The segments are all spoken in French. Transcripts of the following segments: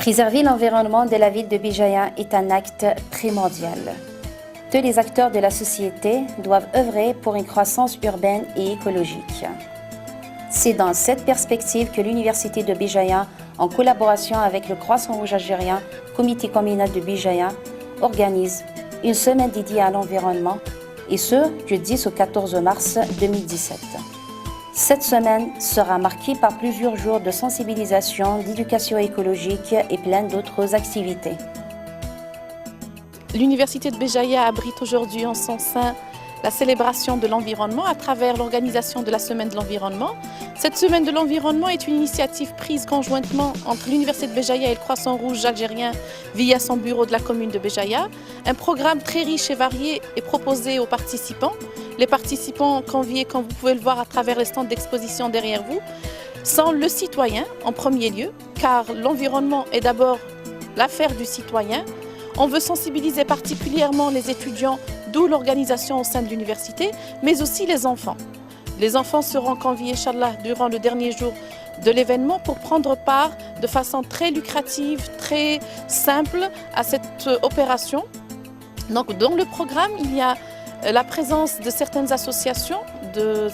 Préserver l'environnement de la ville de Béjaïa est un acte primordial. Tous les acteurs de la société doivent œuvrer pour une croissance urbaine et écologique. C'est dans cette perspective que l'Université de Béjaïa, en collaboration avec le Croissant Rouge algérien, Comité communal de Béjaïa, organise une semaine dédiée à l'environnement, et ce, du 10 au 14 mars 2017. Cette semaine sera marquée par plusieurs jours de sensibilisation, d'éducation écologique et plein d'autres activités. L'Université de Béjaïa abrite aujourd'hui en son sein la célébration de l'environnement à travers l'organisation de la Semaine de l'environnement. Cette Semaine de l'environnement est une initiative prise conjointement entre l'Université de Béjaïa et le Croissant Rouge algérien via son bureau de la commune de Béjaïa. Un programme très riche et varié est proposé aux participants. Les participants conviés, comme vous pouvez le voir à travers les stands d'exposition derrière vous, sont le citoyen en premier lieu, car l'environnement est d'abord l'affaire du citoyen. On veut sensibiliser particulièrement les étudiants, d'où l'organisation au sein de l'université, mais aussi les enfants. Les enfants seront conviés, Inch'Allah, durant le dernier jour de l'événement pour prendre part de façon très lucrative, très simple à cette opération. Donc, dans le programme, il y a la présence de certaines associations, de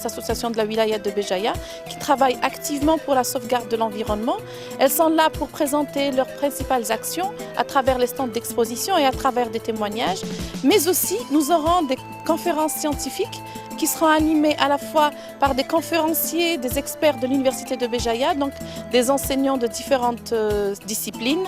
la wilaya de Béjaïa, qui travaillent activement pour la sauvegarde de l'environnement. Elles sont là pour présenter leurs principales actions à travers les stands d'exposition et à travers des témoignages. Mais aussi, nous aurons des conférences scientifiques qui seront animées à la fois par des conférenciers, des experts de l'Université de Béjaïa, donc des enseignants de différentes disciplines,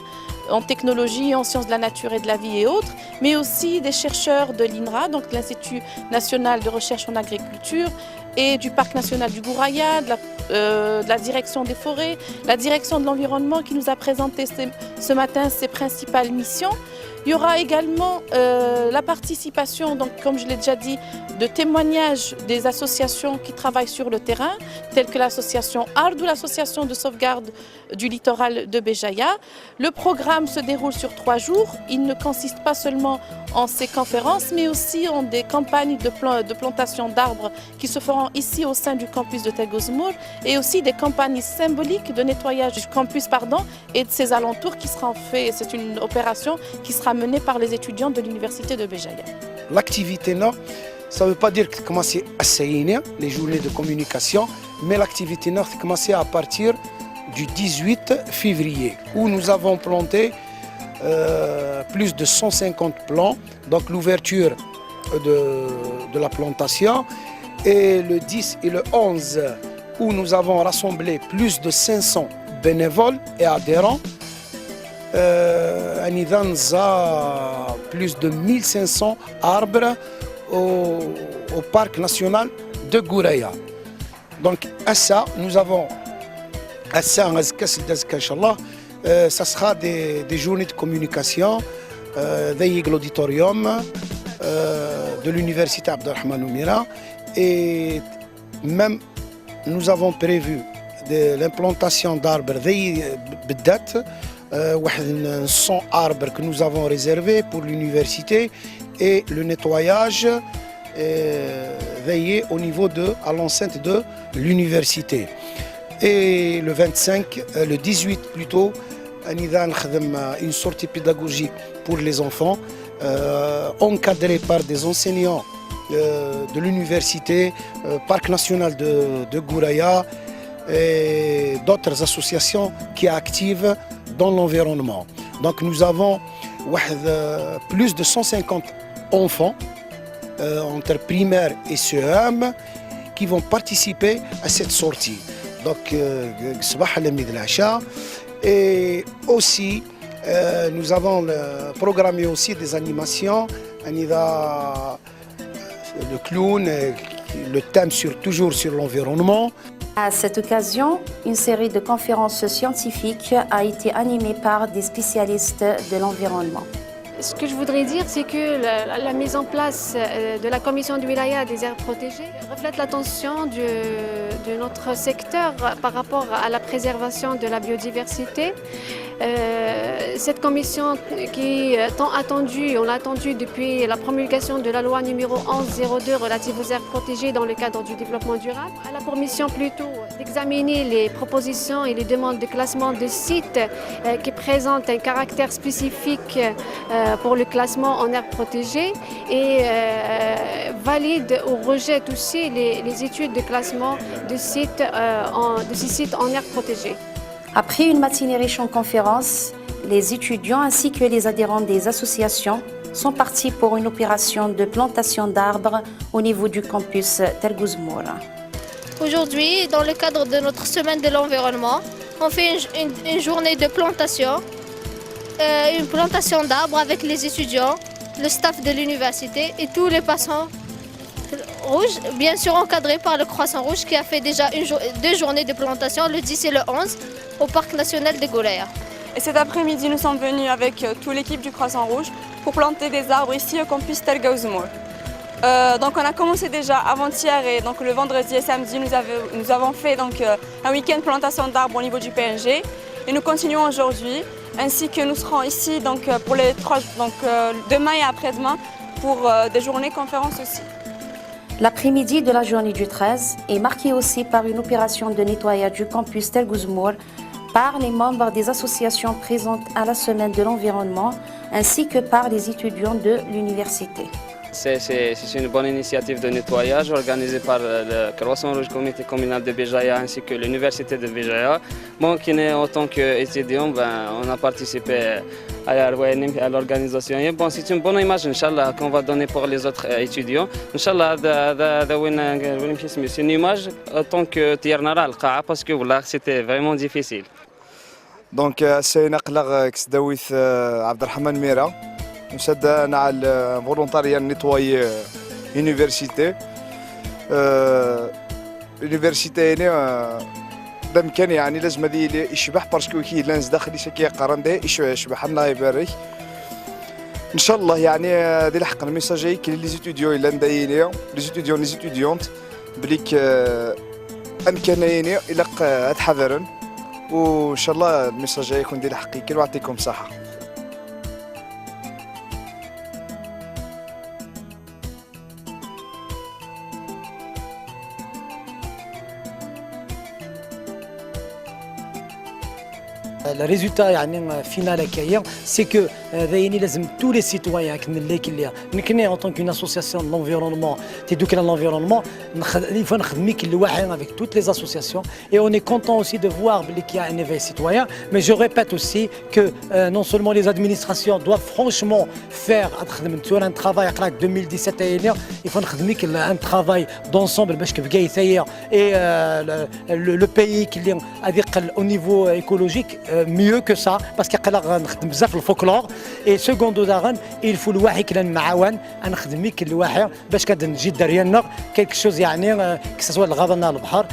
en technologie, en sciences de la nature et de la vie et autres, mais aussi des chercheurs de l'INRA, donc l'Institut national de recherche en agriculture, et du Parc national du Gouraya, de la direction des forêts, la direction de l'environnement qui nous a présenté ce matin ses principales missions. Il y aura également la participation, donc, comme je l'ai déjà dit, de témoignages des associations qui travaillent sur le terrain, telles que l'association ARD ou l'association de sauvegarde du littoral de Béjaïa. Le programme se déroule sur 3 jours. Il ne consiste pas seulement en ces conférences, mais aussi en des campagnes de plantation d'arbres qui se feront ici au sein du campus de Tel Ghozmour, et aussi des campagnes symboliques de nettoyage du campus et de ses alentours qui seront faites. C'est une opération qui sera menée par les étudiants de l'Université de Béjaïa. L'activité, non, ça ne veut pas dire que commencer à Saïnia, les journées de communication, mais l'activité a commencé à partir du 18 février, où nous avons planté plus de 150 plants, donc l'ouverture de la plantation, et le 10 et le 11, où nous avons rassemblé plus de 500 bénévoles et adhérents. Plus de 1500 arbres au parc national de Gouraya. Donc à ça, nous avons ça sera des journées de communication, l'auditorium de l'université Abdelrahman Oumira, et même nous avons prévu l'implantation d'arbres 100 arbres que nous avons réservés pour l'université, et le nettoyage veillé au niveau à l'enceinte de l'université. Et le 18 plutôt, une sortie pédagogique pour les enfants, encadrée par des enseignants de l'université, Parc national de Gouraya, et d'autres associations qui sont actives dans l'environnement. Donc nous avons plus de 150 enfants entre primaire et CEM qui vont participer à cette sortie. Donc et aussi nous avons programmé aussi des animations, le clown, le thème toujours sur l'environnement. À cette occasion, une série de conférences scientifiques a été animée par des spécialistes de l'environnement. Ce que je voudrais dire, c'est que la mise en place de la commission du wilaya des aires protégées reflète l'attention de notre secteur par rapport à la préservation de la biodiversité. Cette commission qui est tant attendue, on l'a attendue depuis la promulgation de la loi numéro 1102 relative aux aires protégées dans le cadre du développement durable. Elle a pour mission plutôt d'examiner les propositions et les demandes de classement de sites qui présentent un caractère spécifique pour le classement en aires protégées et valide ou rejette aussi les études de classement de ces sites en aires protégées. Après une matinée riche en conférences, les étudiants ainsi que les adhérents des associations sont partis pour une opération de plantation d'arbres au niveau du campus Tel Gouzmour. Aujourd'hui, dans le cadre de notre semaine de l'environnement, on fait une journée de plantation, une plantation d'arbres avec les étudiants, le staff de l'université et tous les passants rouges, bien sûr encadrés par le Croissant Rouge qui a fait déjà 2 journées de plantation, le 10 et le 11, au Parc national de Golaïa. Et cet après-midi, nous sommes venus avec toute l'équipe du Croissant Rouge pour planter des arbres ici au campus Tel Gouzmour. Donc on a commencé déjà avant-hier et donc le vendredi et samedi, nous avons fait donc, un week-end plantation d'arbres au niveau du PNG et nous continuons aujourd'hui, ainsi que nous serons ici donc, pour les demain et après-demain pour des journées conférences aussi. L'après-midi de la journée du 13 est marqué aussi par une opération de nettoyage du campus Tel Gouzmour par les membres des associations présentes à la semaine de l'environnement ainsi que par les étudiants de l'université. C'est une bonne initiative de nettoyage organisée par le Croissant Rouge Comité communal de Béjaïa ainsi que l'université de Béjaïa. Bon, qui est en tant qu'étudiant, on a participé à l'organisation. Bon, c'est une bonne image, Inch'Allah, qu'on va donner pour les autres étudiants. Inch'Allah, c'est une image en tant que Tiernaral, parce que voilà, c'était vraiment difficile. Donc, c'est un akhlaq qui s'dawith Abdelrahman Mira. مساعدة على فولونتاريا نيتواي يونيفرسيتي يونيفرسيتي هنا بامكان يعني لازم هذه يشبح باسكو كي لانز داخلي شكي قرن ده يشبح الله يبارك ان شاء الله يعني دي الحق الميساجي كي لي زيتوديون الا نداينيا لي زيتوديون لي زيتوديونت بليك امكانيني الى اتحذرن وان شاء الله الميساجي يكون دي الحقيقي ويعطيكم صحه. Le résultat final c'est que tous les citoyens en tant qu'une association de l'environnement, il faut avec toutes les associations et on est content aussi de voir qu'il y a un éveil citoyen. Mais je répète aussi que non seulement les administrations doivent franchement faire un travail en 2017 il faut un travail d'ensemble et le pays au niveau écologique mieux que ça parce qu'il y a le folklore et second il faut quelque chose que ce soit le غابة البحر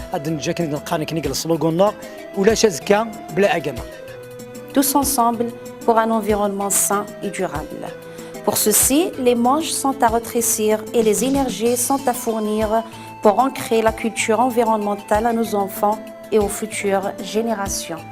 tous ensemble pour un environnement sain et durable. Pour ceci, les manches sont à rétrécir et les énergies sont à fournir pour ancrer la culture environnementale à nos enfants et aux futures générations.